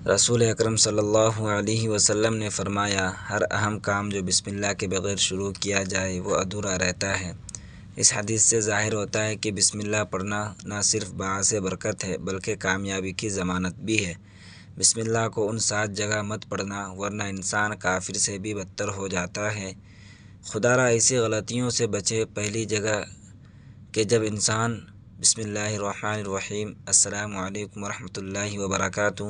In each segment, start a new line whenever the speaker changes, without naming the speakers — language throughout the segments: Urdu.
رسول اکرم صلی اللہ علیہ وسلم نے فرمایا، ہر اہم کام جو بسم اللہ کے بغیر شروع کیا جائے وہ ادھورا رہتا ہے۔ اس حدیث سے ظاہر ہوتا ہے کہ بسم اللہ پڑھنا نہ صرف باعث برکت ہے بلکہ کامیابی کی ضمانت بھی ہے۔ بسم اللہ کو ان 7 جگہ مت پڑھنا ورنہ انسان کافر سے بھی بدتر ہو جاتا ہے۔ خدا را ایسی غلطیوں سے بچے۔ پہلی جگہ کہ جب انسان بسم اللہ الرحمن الرحیم السلام علیکم ورحمۃ اللہ وبرکاتہ۔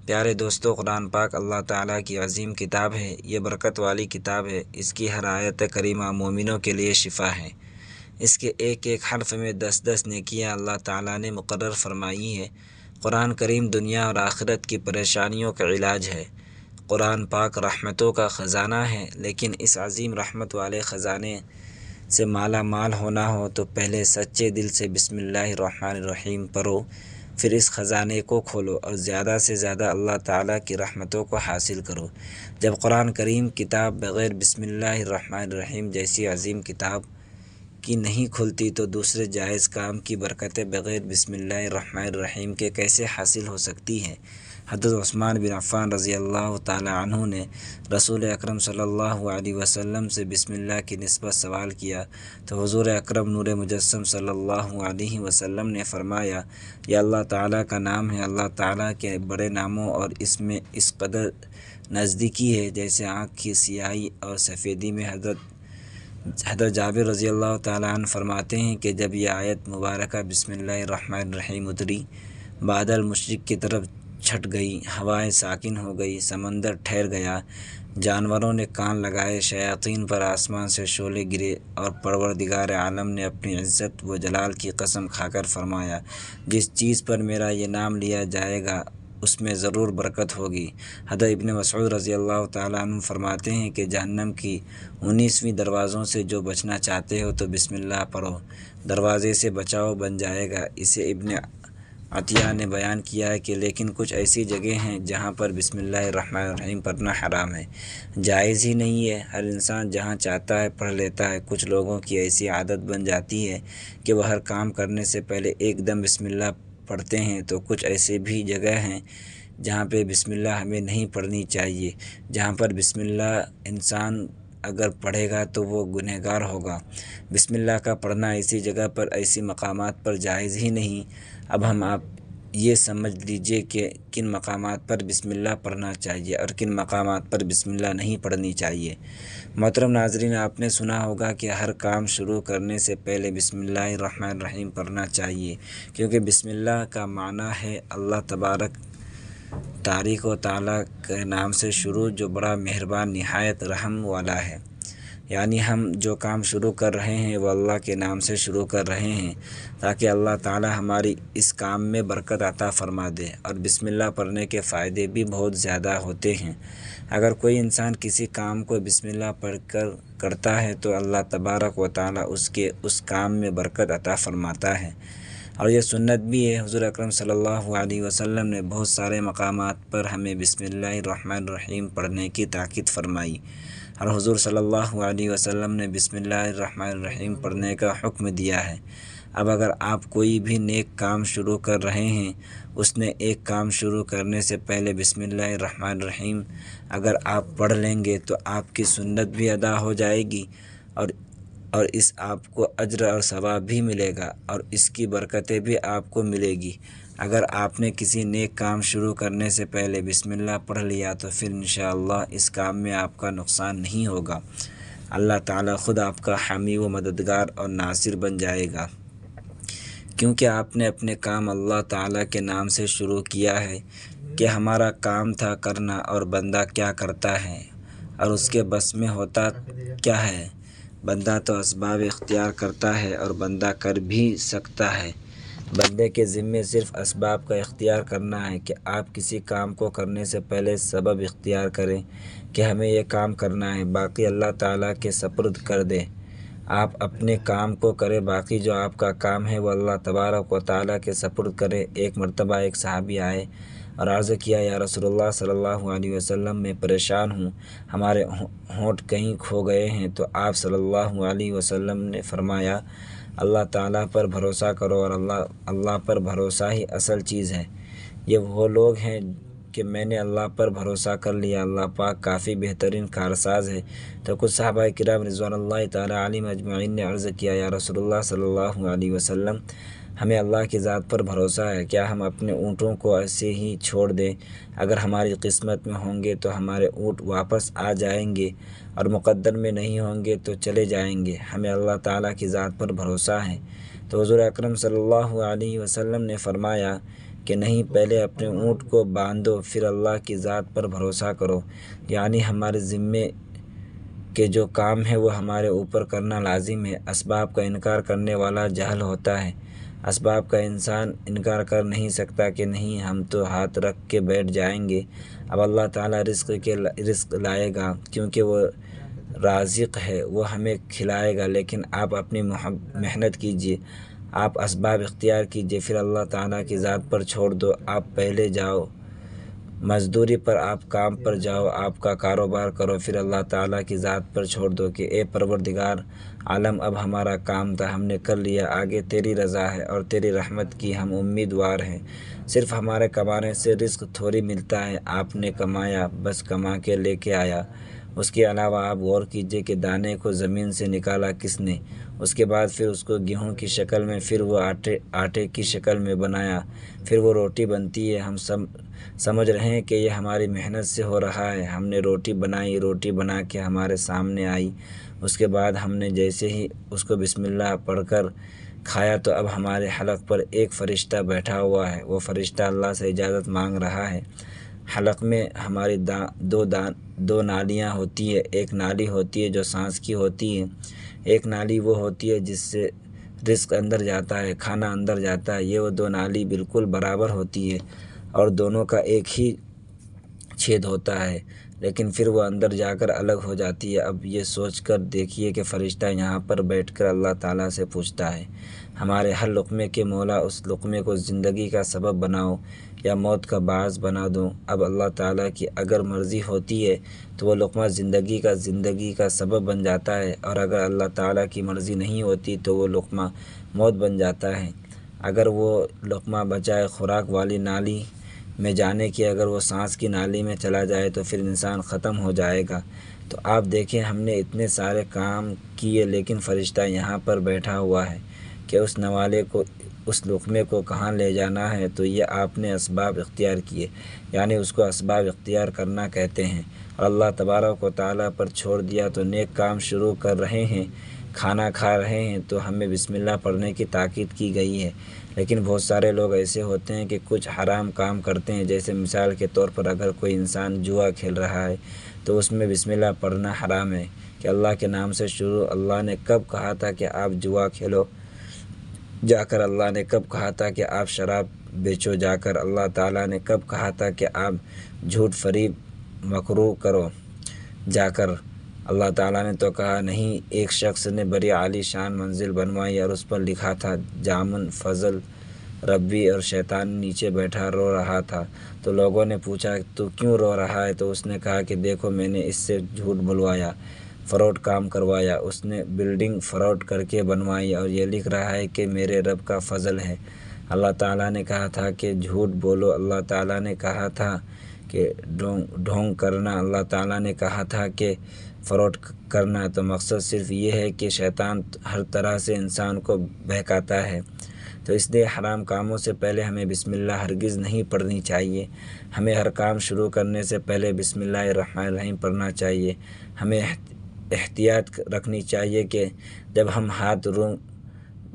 پیارے دوستو، قرآن پاک اللہ تعالیٰ کی عظیم کتاب ہے، یہ برکت والی کتاب ہے۔ اس کی ہر آیت کریمہ مومنوں کے لیے شفا ہے۔ اس کے ایک ایک حرف میں 10 نیکیاں اللہ تعالیٰ نے مقرر فرمائی ہے۔ قرآن کریم دنیا اور آخرت کی پریشانیوں کا علاج ہے۔ قرآن پاک رحمتوں کا خزانہ ہے، لیکن اس عظیم رحمت والے خزانے سے مالا مال ہونا ہو تو پہلے سچے دل سے بسم اللہ الرحمن الرحیم پڑھو، پھر اس خزانے کو کھولو اور زیادہ سے زیادہ اللہ تعالیٰ کی رحمتوں کو حاصل کرو۔ جب قرآن کریم کتاب بغیر بسم اللہ الرحمن الرحیم جیسی عظیم کتاب کی نہیں کھلتی تو دوسرے جائز کام کی برکتیں بغیر بسم اللہ الرحمن الرحیم کے کیسے حاصل ہو سکتی ہیں؟ حضرت عثمان بن عفان رضی اللہ تعالی عنہ نے رسول اکرم صلی اللہ علیہ وسلم سے بسم اللہ کی نسبت سوال کیا تو حضور اکرم نور مجسم صلی اللہ علیہ وسلم نے فرمایا، یہ اللہ تعالیٰ کا نام ہے۔ اللہ تعالیٰ کے بڑے ناموں اور اس میں اس قدر نزدیکی ہے جیسے آنکھ کی سیاہی اور سفیدی میں۔ حضرت جابر رضی اللہ تعالیٰ عنہ فرماتے ہیں کہ جب یہ آیت مبارکہ بسم اللہ الرحمن الرحیم اتری، بادل مشرق کی طرف چھٹ گئی، ہوائیں ساکن ہو گئی، سمندر ٹھہر گیا، جانوروں نے کان لگائے، شیاطین پر آسمان سے شعلے گرے اور پروردگار عالم نے اپنی عزت و جلال کی قسم کھا کر فرمایا، جس چیز پر میرا یہ نام لیا جائے گا اس میں ضرور برکت ہوگی۔ حضرت ابن مسعود رضی اللہ تعالیٰ عنہ فرماتے ہیں کہ جہنم کی 19ویں دروازوں سے جو بچنا چاہتے ہو تو بسم اللہ پڑھو، دروازے سے بچاؤ بن جائے گا۔ اسے ابن عطیہ نے بیان کیا ہے کہ لیکن کچھ ایسی جگہ ہیں جہاں پر بسم اللہ الرحمن الرحیم پڑھنا حرام ہے، جائز ہی نہیں ہے۔ ہر انسان جہاں چاہتا ہے پڑھ لیتا ہے۔ کچھ لوگوں کی ایسی عادت بن جاتی ہے کہ وہ ہر کام کرنے سے پہلے ایک دم بسم اللہ پڑھتے ہیں، تو کچھ ایسے بھی جگہ ہیں جہاں پہ بسم اللہ ہمیں نہیں پڑھنی چاہیے، جہاں پر بسم اللہ انسان اگر پڑھے گا تو وہ گنہگار ہوگا۔ بسم اللہ کا پڑھنا ایسی جگہ پر، ایسی مقامات پر جائز ہی نہیں۔ اب آپ یہ سمجھ لیجئے کہ کن مقامات پر بسم اللہ پڑھنا چاہیے اور کن مقامات پر بسم اللہ نہیں پڑھنی چاہیے۔ محترم ناظرین، آپ نے سنا ہوگا کہ ہر کام شروع کرنے سے پہلے بسم اللہ الرحمن الرحیم پڑھنا چاہیے، کیونکہ بسم اللہ کا معنی ہے اللہ تبارک تاریک و تعالیٰ کے نام سے شروع، جو بڑا مہربان نہایت رحم والا ہے۔ یعنی ہم جو کام شروع کر رہے ہیں وہ اللہ کے نام سے شروع کر رہے ہیں تاکہ اللہ تعالی ہماری اس کام میں برکت عطا فرما دے۔ اور بسم اللہ پڑھنے کے فائدے بھی بہت زیادہ ہوتے ہیں۔ اگر کوئی انسان کسی کام کو بسم اللہ پڑھ کر کرتا ہے تو اللہ تبارک و تعالی اس کام میں برکت عطا فرماتا ہے، اور یہ سنت بھی ہے۔ حضور اکرم صلی اللہ علیہ وسلم نے بہت سارے مقامات پر ہمیں بسم اللہ الرحمن الرحیم پڑھنے کی تاکید فرمائی، اور حضور صلی اللہ علیہ وسلم نے بسم اللہ الرحمن الرحیم پڑھنے کا حکم دیا ہے۔ اب اگر آپ کوئی بھی نیک کام شروع کر رہے ہیں، اس نے ایک کام شروع کرنے سے پہلے بسم اللہ الرحمن الرحیم اگر آپ پڑھ لیں گے تو آپ کی سنت بھی ادا ہو جائے گی، اور اس آپ کو اجر اور ثواب بھی ملے گا، اور اس کی برکتیں بھی آپ کو ملے گی۔ اگر آپ نے کسی نیک کام شروع کرنے سے پہلے بسم اللہ پڑھ لیا تو پھر انشاءاللہ اس کام میں آپ کا نقصان نہیں ہوگا۔ اللہ تعالیٰ خود آپ کا حامی و مددگار اور ناصر بن جائے گا، کیونکہ آپ نے اپنے کام اللہ تعالیٰ کے نام سے شروع کیا ہے۔ کہ ہمارا کام تھا کرنا، اور بندہ کیا کرتا ہے اور اس کے بس میں ہوتا کیا ہے؟ بندہ تو اسباب اختیار کرتا ہے اور بندہ کر بھی سکتا ہے۔ بندے کے ذمے صرف اسباب کا اختیار کرنا ہے کہ آپ کسی کام کو کرنے سے پہلے سبب اختیار کریں کہ ہمیں یہ کام کرنا ہے، باقی اللہ تعالیٰ کے سپرد کر دیں۔ آپ اپنے کام کو کریں، باقی جو آپ کا کام ہے وہ اللہ تبارک و تعالیٰ کے سپرد کریں۔ ایک مرتبہ ایک صحابی آئے اور عرض کیا، یا رسول اللہ صلی اللہ علیہ وسلم، میں پریشان ہوں، ہمارے ہونٹ کہیں کھو گئے ہیں۔ تو آپ صلی اللہ علیہ وسلم نے فرمایا، اللہ تعالیٰ پر بھروسہ کرو، اور اللہ پر بھروسہ ہی اصل چیز ہے۔ یہ وہ لوگ ہیں کہ میں نے اللہ پر بھروسہ کر لیا، اللہ پاک کافی بہترین کارساز ہے۔ تو کچھ صحابہ کرام رضوان اللہ تعالیٰ علیہم اجمعین نے عرض کیا، یا رسول اللہ صلی اللہ علیہ وسلم، ہمیں اللہ کی ذات پر بھروسہ ہے، کیا ہم اپنے اونٹوں کو ایسے ہی چھوڑ دیں؟ اگر ہماری قسمت میں ہوں گے تو ہمارے اونٹ واپس آ جائیں گے، اور مقدر میں نہیں ہوں گے تو چلے جائیں گے، ہمیں اللہ تعالیٰ کی ذات پر بھروسہ ہے۔ تو حضور اکرم صلی اللہ علیہ وسلم نے فرمایا کہ نہیں، پہلے اپنے اونٹ کو باندھو، پھر اللہ کی ذات پر بھروسہ کرو، یعنی ہمارے ذمے کے جو کام ہے وہ ہمارے اوپر کرنا لازم ہے۔ اسباب کا انکار کرنے والا جاہل ہوتا ہے، اسباب کا انسان انکار کر نہیں سکتا کہ نہیں ہم تو ہاتھ رکھ کے بیٹھ جائیں گے، اب اللہ تعالیٰ رزق لائے گا، کیونکہ وہ رازق ہے، وہ ہمیں کھلائے گا۔ لیکن آپ اپنی محنت کیجیے، آپ اسباب اختیار کیجیے، پھر اللہ تعالیٰ کی ذات پر چھوڑ دو۔ آپ پہلے جاؤ مزدوری پر، آپ کام پر جاؤ، آپ کا کاروبار کرو، پھر اللہ تعالیٰ کی ذات پر چھوڑ دو کہ اے پروردگار عالم، اب ہمارا کام تھا، ہم نے کر لیا، آگے تیری رضا ہے اور تیری رحمت کی ہم امیدوار ہیں۔ صرف ہمارے کمانے سے رزق تھوڑی ملتا ہے، آپ نے کمایا، بس کما کے لے کے آیا۔ اس کے علاوہ آپ غور کیجئے کہ دانے کو زمین سے نکالا کس نے، اس کے بعد پھر اس کو گیہوں کی شکل میں، پھر وہ آٹے کی شکل میں بنایا، پھر وہ روٹی بنتی ہے۔ ہم سمجھ رہے ہیں کہ یہ ہماری محنت سے ہو رہا ہے، ہم نے روٹی بنائی، روٹی بنا کے ہمارے سامنے آئی، اس کے بعد ہم نے جیسے ہی اس کو بسم اللہ پڑھ کر کھایا تو اب ہمارے حلق پر ایک فرشتہ بیٹھا ہوا ہے، وہ فرشتہ اللہ سے اجازت مانگ رہا ہے۔ حلق میں ہماری دو نالیاں ہوتی ہے، ایک نالی ہوتی ہے جو سانس کی ہوتی ہے، ایک نالی وہ ہوتی ہے جس سے رزق اندر جاتا ہے، کھانا اندر جاتا ہے۔ یہ وہ دو نالی بالکل برابر ہوتی ہے اور دونوں کا ایک ہی چھید ہوتا ہے، لیکن پھر وہ اندر جا کر الگ ہو جاتی ہے۔ اب یہ سوچ کر دیکھیے کہ فرشتہ یہاں پر بیٹھ کر اللہ تعالیٰ سے پوچھتا ہے، ہمارے ہر لقمے کے مولا، اس لقمے کو زندگی کا سبب بناؤ یا موت کا باعث بنا دوں۔ اب اللہ تعالیٰ کی اگر مرضی ہوتی ہے تو وہ لقمہ زندگی کا سبب بن جاتا ہے، اور اگر اللہ تعالیٰ کی مرضی نہیں ہوتی تو وہ لقمہ موت بن جاتا ہے۔ اگر وہ لقمہ بچائے خوراک والی نالی میں جانے کی، اگر وہ سانس کی نالی میں چلا جائے تو پھر انسان ختم ہو جائے گا۔ تو آپ دیکھیں، ہم نے اتنے سارے کام کیے لیکن فرشتہ یہاں پر بیٹھا ہوا ہے کہ اس نوالے کو، اس لقمے کو کہاں لے جانا ہے۔ تو یہ آپ نے اسباب اختیار کیے، یعنی اس کو اسباب اختیار کرنا کہتے ہیں، اور اللہ تبارک و تعالیٰ پر چھوڑ دیا تو نیک کام شروع کر رہے ہیں، کھانا کھا رہے ہیں تو ہمیں بسم اللہ پڑھنے کی تاکید کی گئی ہے۔ لیکن بہت سارے لوگ ایسے ہوتے ہیں کہ کچھ حرام کام کرتے ہیں، جیسے مثال کے طور پر اگر کوئی انسان جوا کھیل رہا ہے تو اس میں بسم اللہ پڑھنا حرام ہے کہ اللہ کے نام سے شروع، اللہ نے کب کہا تھا کہ آپ جوا کھیلو جا کر، اللہ نے کب کہا تھا کہ آپ شراب بیچو جا کر، اللہ تعالیٰ نے کب کہا تھا کہ آپ جھوٹ فریب مکروہ کرو جا کر، اللہ تعالیٰ نے تو کہا نہیں۔ ایک شخص نے بڑی عالی شان منزل بنوائی اور اس پر لکھا تھا جامن فضل ربی، اور شیطان نیچے بیٹھا رو رہا تھا۔ تو لوگوں نے پوچھا تو کیوں رو رہا ہے؟ تو اس نے کہا کہ دیکھو، میں نے اس سے جھوٹ بلوایا، فراڈ کام کروایا، اس نے بلڈنگ فراڈ کر کے بنوائی اور یہ لکھ رہا ہے کہ میرے رب کا فضل ہے۔ اللہ تعالیٰ نے کہا تھا کہ جھوٹ بولو، اللہ تعالیٰ نے کہا تھا کہ ڈھونگ کرنا، اللہ تعالیٰ نے کہا تھا کہ فراڈ کرنا۔ تو مقصد صرف یہ ہے کہ شیطان ہر طرح سے انسان کو بہکاتا ہے، تو اس لیے حرام کاموں سے پہلے ہمیں بسم اللہ ہرگز نہیں پڑھنی چاہیے۔ ہمیں ہر کام شروع کرنے سے پہلے بسم اللہ الرحمن الرحیم پڑھنا چاہیے۔ ہمیں احتیاط رکھنی چاہیے کہ جب ہم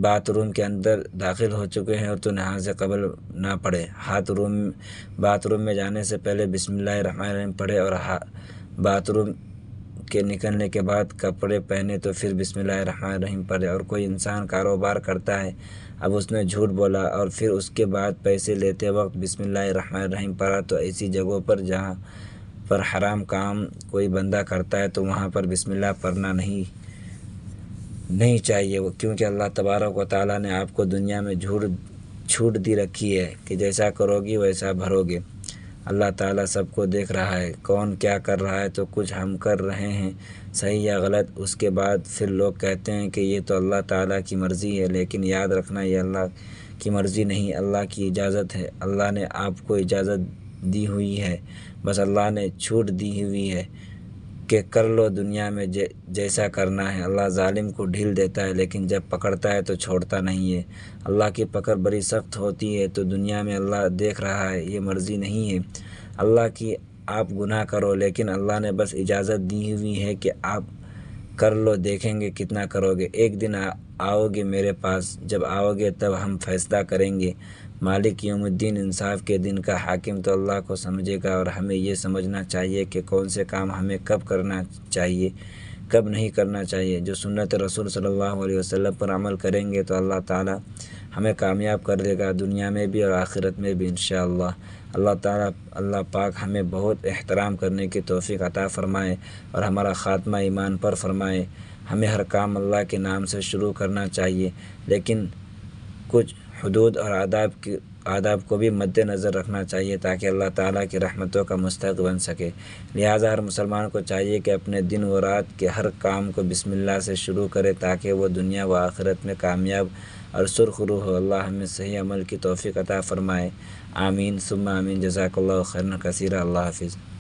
باتھ روم کے اندر داخل ہو چکے ہیں تو نہانے سے قبل نہ پڑھے، باتھ روم میں جانے سے پہلے بسم اللہ الرحمن الرحیم پڑھے، اور باتھ روم کے نکلنے کے بعد کپڑے پہنے تو پھر بسم اللہ الرحمن الرحیم پڑھے۔ اور کوئی انسان کاروبار کرتا ہے، اب اس نے جھوٹ بولا اور پھر اس کے بعد پیسے لیتے وقت بسم اللہ الرحمن الرحیم پڑھا، تو ایسی جگہوں پر جہاں پر حرام کام کوئی بندہ کرتا ہے تو وہاں پر بسم اللہ پڑھنا نہیں چاہیے، کیونکہ اللہ تبارک و تعالیٰ نے آپ کو دنیا میں چھوٹ دی رکھی ہے کہ جیسا کرو گی ویسا بھرو گے۔ اللہ تعالیٰ سب کو دیکھ رہا ہے، کون کیا کر رہا ہے، تو کچھ ہم کر رہے ہیں صحیح یا غلط، اس کے بعد پھر لوگ کہتے ہیں کہ یہ تو اللہ تعالیٰ کی مرضی ہے، لیکن یاد رکھنا یہ اللہ کی مرضی نہیں، اللہ کی اجازت ہے۔ اللہ نے آپ کو اجازت دی ہوئی ہے، بس اللہ نے چھوٹ دی ہوئی ہے کہ کر لو دنیا میں جیسا کرنا ہے۔ اللہ ظالم کو ڈھیل دیتا ہے لیکن جب پکڑتا ہے تو چھوڑتا نہیں ہے۔ اللہ کی پکڑ بڑی سخت ہوتی ہے، تو دنیا میں اللہ دیکھ رہا ہے، یہ مرضی نہیں ہے اللہ کی آپ گناہ کرو، لیکن اللہ نے بس اجازت دی ہوئی ہے کہ آپ کر لو، دیکھیں گے کتنا کرو گے۔ ایک دن آؤ گے میرے پاس، جب آؤ گے تب ہم فیصلہ کریں گے۔ مالک یوم الدین، انصاف کے دن کا حاکم تو اللہ کو سمجھے گا، اور ہمیں یہ سمجھنا چاہیے کہ کون سے کام ہمیں کب کرنا چاہیے، کب نہیں کرنا چاہیے۔ جو سنت رسول صلی اللہ علیہ وسلم پر عمل کریں گے تو اللہ تعالیٰ ہمیں کامیاب کر دے گا، دنیا میں بھی اور آخرت میں بھی انشاءاللہ۔ اللہ پاک ہمیں بہت احترام کرنے کی توفیق عطا فرمائے اور ہمارا خاتمہ ایمان پر فرمائے۔ ہمیں ہر کام اللہ کے نام سے شروع کرنا چاہیے، لیکن کچھ حدود اور آداب کو بھی مد نظر رکھنا چاہیے تاکہ اللہ تعالیٰ کی رحمتوں کا مستحق بن سکے۔ لہٰذا ہر مسلمان کو چاہیے کہ اپنے دن و رات کے ہر کام کو بسم اللہ سے شروع کرے تاکہ وہ دنیا و آخرت میں کامیاب اور سرخرو ہو۔ اللہ ہمیں صحیح عمل کی توفیق عطا فرمائے، آمین ثم آمین۔ جزاک اللہ خیرا کثیرا۔ اللہ حافظ۔